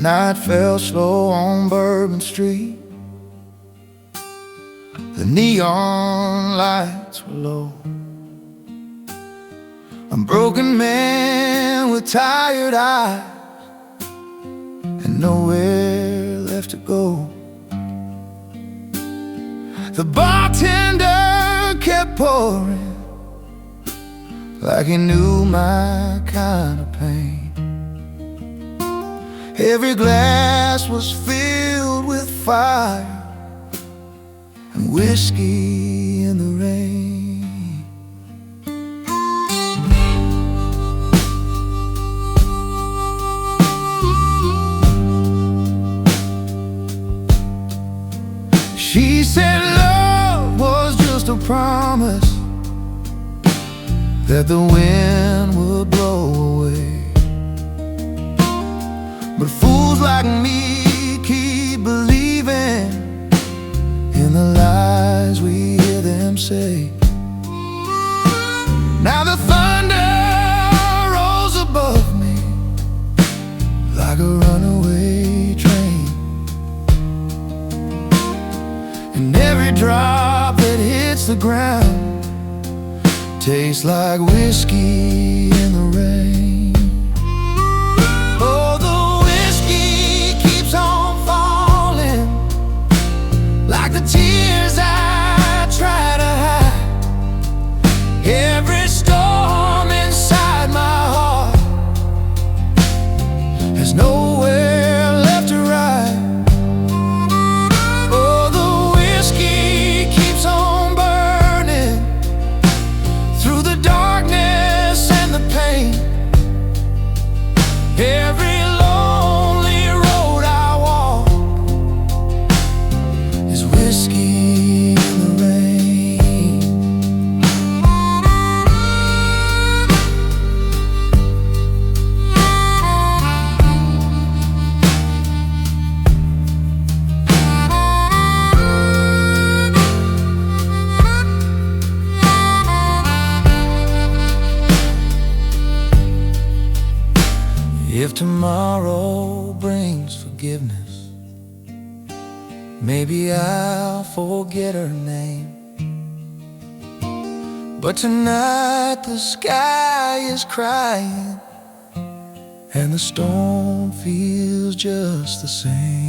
night fell slow on Bourbon Street. The neon lights were low. A broken man with tired eyes and nowhere left to go. The bartender kept pouring like he knew my kind of pain. Every glass was filled with fire and whiskey in the rain. She said love was just a promise that the wind would blow away. But fools like me keep believing in the lies we hear them say. Now the thunder rolls above me like a runaway train, and every drop that hits the ground tastes like whiskey in the rain. Oh, the whiskey keeps on falling like the tears I try to hide. Every storm inside my heart has nowhere left to ride. Oh, the whiskey keeps on burning through the darkness and the pain. Every lonely road I walk is whiskey in the rain. If tomorrow brings forgiveness, maybe I'll forget her name. But tonight the sky is crying and the storm feels just the same.